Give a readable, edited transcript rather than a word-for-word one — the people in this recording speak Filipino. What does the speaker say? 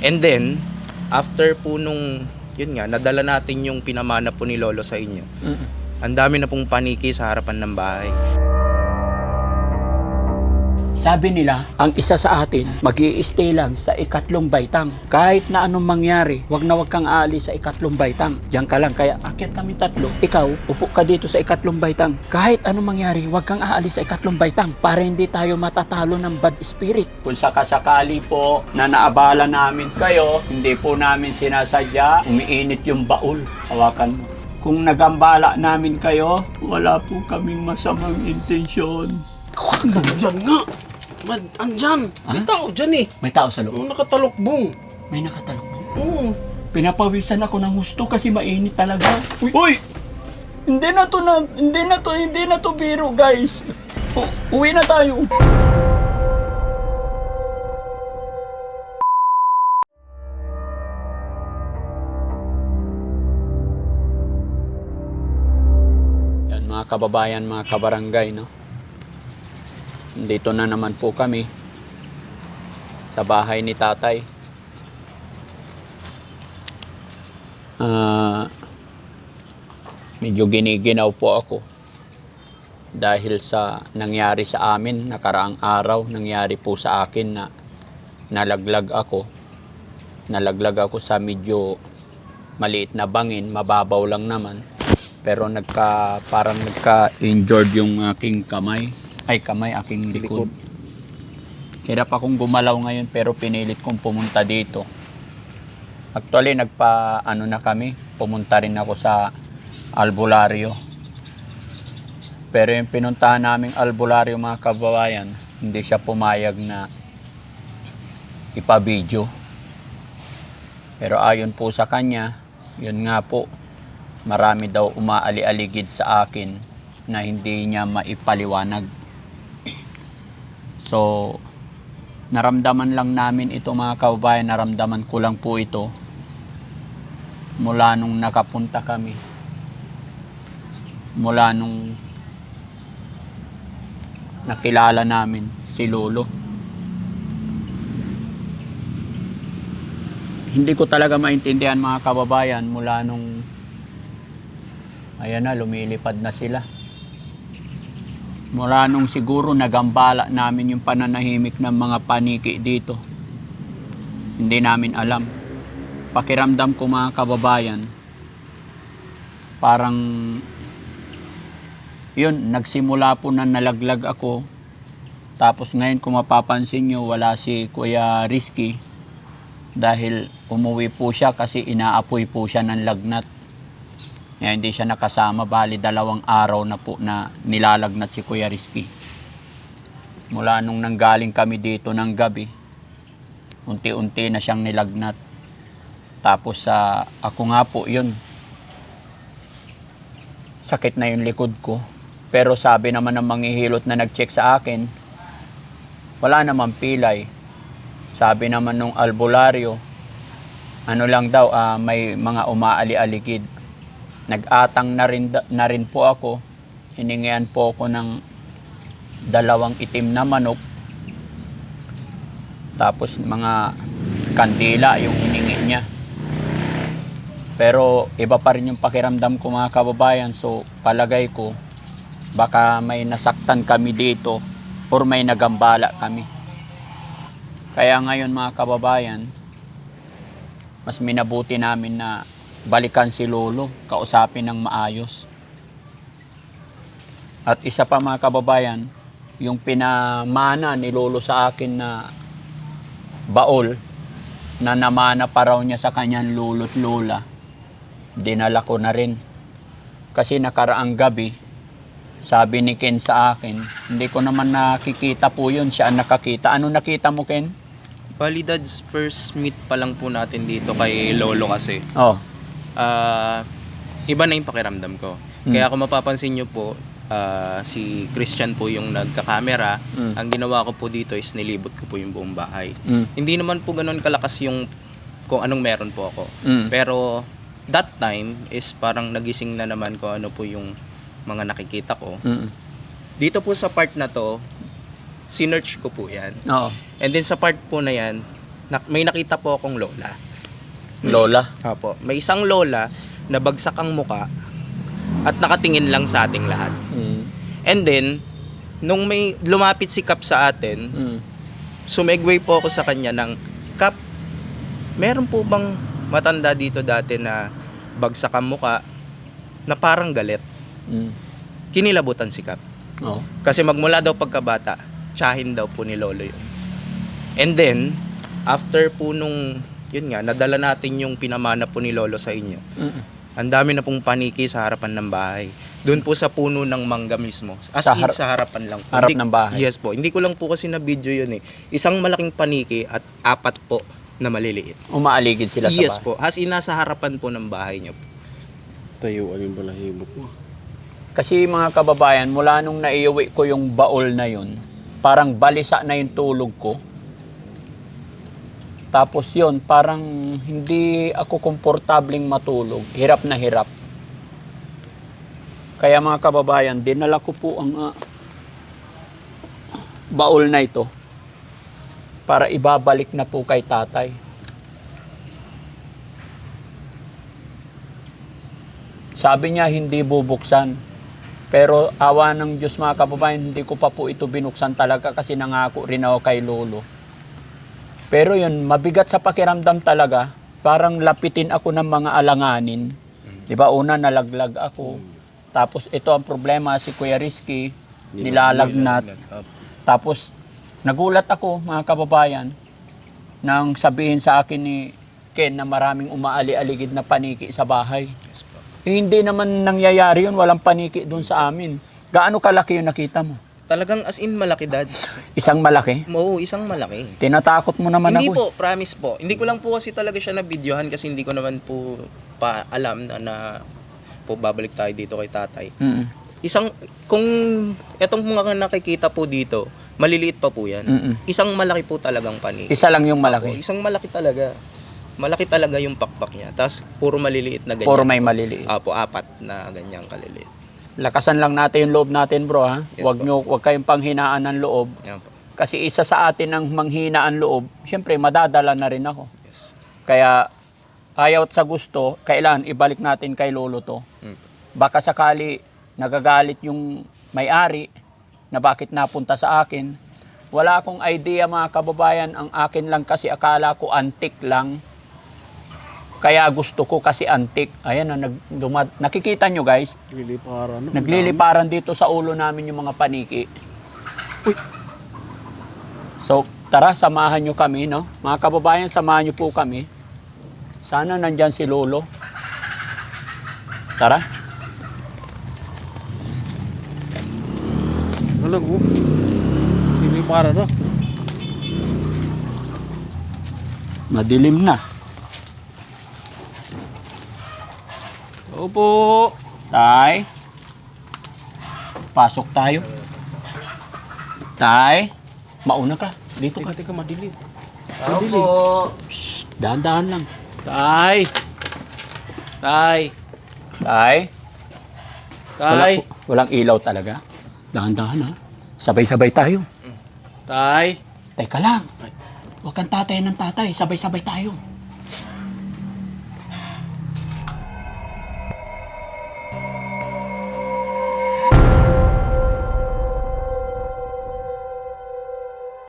And then, after po nung, yun nga, nadala natin yung pinamana po ni Lolo sa inyo. Ang dami na pong paniki sa harapan ng bahay. Sabi nila, ang isa sa atin, mag-i-stay lang sa ikatlong baitang. Kahit na anong mangyari, wag kang aalis sa ikatlong baitang. Diyan ka lang, kaya akyat kami tatlo. Ikaw, upo ka dito sa ikatlong baitang. Kahit anong mangyari, wag kang aalis sa ikatlong baitang para hindi tayo matatalo ng bad spirit. Kung sakasakali po na naabala namin kayo, hindi po namin sinasadya, umiinit yung baul. Hawakan mo. Kung nagambala namin kayo, wala po kaming masamang intensyon. Andyan nga! Andyan! May tao dyan eh! May tao sa loob. Yung nakatalokbong. May nakatalokbong. Oo. Pinapawisan ako ng gusto kasi mainit talaga. Uy! Hindi na to biro, guys. Uwi na tayo. Yan mga kababayan, mga kabarangay, no? Dito na naman po kami sa bahay ni tatay. Medyo giniginaw po ako dahil sa nangyari sa amin nakaraang araw. Nangyari po sa akin na nalaglag ako sa medyo maliit na bangin, mababaw lang naman, pero parang nagka-injured yung aking aking likod. Hirap akong gumalaw ngayon pero pinilit kong pumunta dito. Actually, pumunta rin ako sa albularyo. Pero yung pinuntahan naming albularyo, mga kababayan, hindi siya pumayag na ipa-video. Pero ayon po sa kanya, yun nga po, marami daw umaali-aligid sa akin na hindi niya maipaliwanag. So, naramdaman lang namin ito, mga kababayan, naramdaman ko lang po ito mula nung nakapunta kami. Mula nung nakilala namin si Lolo. Hindi ko talaga maintindihan, mga kababayan, mula nung ayan na, lumilipad na sila. Mula nung siguro nagambala namin yung pananahimik ng mga paniki dito. Hindi namin alam. Pakiramdam ko, mga kababayan, parang yun, nagsimula po na nalaglag ako. Tapos ngayon, kung mapapansin nyo, wala si Kuya Rizky dahil umuwi po siya kasi inaapoy po siya ng lagnat. Kaya hindi siya nakasama, bali 2 araw na po na nilalagnat si Kuya Rizky. Mula nung nanggaling kami dito ng gabi, unti-unti na siyang nilagnat. Tapos ako nga po yun, sakit na yung likod ko. Pero sabi naman ng manghihilot na nag-check sa akin, wala namang pilay. Sabi naman nung albularyo, ano lang daw, may mga umaali-aligid. Nag-atang na rin po ako. Hiningian po ako ng 2 itim na manok. Tapos mga kandila yung hiningi niya. Pero iba pa rin yung pakiramdam ko, mga kababayan. So palagay ko, baka may nasaktan kami dito or may nagambala kami. Kaya ngayon, mga kababayan, mas minabuti namin na balikan si Lolo, kausapin ng maayos. At isa pa, mga kababayan, yung pinamana ni Lolo sa akin na baol na namana pa raw niya sa kanyang lolo't lola, dinala ko na rin. Kasi nakaraang gabi, sabi ni Ken sa akin, hindi ko naman nakikita po yun, siya ang nakakita. Ano nakita mo, Ken? Bali, Dads, first meet pa lang po natin dito kay Lolo kasi. Oh. Iba na yung pakiramdam ko. Kaya kung mapapansin nyo po, si Christian po yung nagka-camera. Ang ginawa ko po dito is nilibot ko po yung buong bahay. Hindi naman po ganun kalakas yung kung anong meron po ako. Pero that time is parang nagising na naman ko ano po yung mga nakikita ko. Dito po sa part na to, sinearch ko po yan. Oo. And then sa part po na yan, may nakita po akong lola. Lola. Opo, may isang lola na bagsak ang muka at nakatingin lang sa ating lahat. Mm. And then, nung may lumapit si Kap sa atin, Mm. sumegway po ako sa kanya ng, Kap, meron po bang matanda dito dati na bagsak ang muka na parang galit? Mm. Kinilabutan si Kap. Oh. Kasi magmula daw pagkabata, tsahin daw po ni Lolo yun. And then, after po nung, yun nga, nadala natin yung pinamana po ni Lolo sa inyo. Mm. Ang dami na pong paniki sa harapan ng bahay. Doon po sa puno ng mangga mismo. As Sa in, sa harapan lang po. harap Hindi- ng bahay? Yes po. Hindi ko lang po kasi na video yun eh. Isang malaking paniki at 4 po na maliliit. Umaaligid sila Yes sa bahay. po. As in, nasa harapan po ng bahay niyo po. Tayuan yung balahibo ko. Kasi mga kababayan, mula nung naiuwi ko yung baol na yun, parang balisa na yung tulog ko. Tapos yun, parang hindi ako komportabling matulog. Hirap na hirap. Kaya mga kababayan, dinala ko po ang baol na ito para ibabalik na po kay tatay. Sabi niya hindi bubuksan. Pero awa ng Diyos mga kababayan, hindi ko pa po ito binuksan talaga kasi nangako rin ako kay Lolo. Pero yun, mabigat sa pakiramdam talaga. Parang lapitin ako ng mga alanganin. Di ba una nalaglag ako. Tapos ito ang problema, si Kuya Rizky, nilalagnat. Tapos nagulat ako mga kababayan nang sabihin sa akin ni Ken na maraming umaali-aligid na paniki sa bahay. Hindi naman nangyayari yun, walang paniki doon sa amin. Gaano kalaki yung nakita mo? Talagang as in malaki, Dad. Isang malaki? Oo, isang malaki. Tinatakot mo naman Hindi ako. po, promise po. Hindi ko lang po kasi talaga siya na-videohan kasi hindi ko naman po pa alam na po babalik tayo dito kay tatay. Mm-mm. Kung etong mga nakikita po dito, maliliit pa po yan. Mm-mm. Isang malaki po talagang paniki. Isa lang yung Oo, malaki. isang malaki talaga. Malaki talaga yung pakpak niya. Tapos puro maliliit na ganyan. Puro may maliliit. Apo, 4 na ganyang kaliliit. Lakasan lang natin yung loob natin, bro, ha? Yes, Huwag kayong panghinaan ng loob. Yan po. Kasi isa sa atin ang manghina ang loob, siyempre madadala na rin ako. Yes. Kaya ayaw sa gusto, kailan ibalik natin kay Lolo to. Baka sakali nagagalit yung may-ari na bakit napunta sa akin. Wala akong idea mga kababayan, ang akin lang kasi akala ko antik lang. Kaya gusto ko kasi antik. Ayan na, nakikita nyo guys, Liliparan. nagliliparan dito sa ulo namin yung mga paniki. Uy. So, tara, samahan nyo kami, no? Mga kababayan, samahan nyo po kami. Sana nandyan si Lolo. Tara. Alam ko. Liliparan na. Madilim na. Opo. Tay. Pasok tayo. Tay. Mauna ka. Dito ka. Teka, madilim. Opo. Shh, dahan-dahan lang. Tay. Tay. Tay. Tay. Walang ilaw talaga. Dahan-dahan ha. Sabay-sabay tayo. Tay. Teka lang. Huwag kang tatay ng tatay. Sabay-sabay tayo.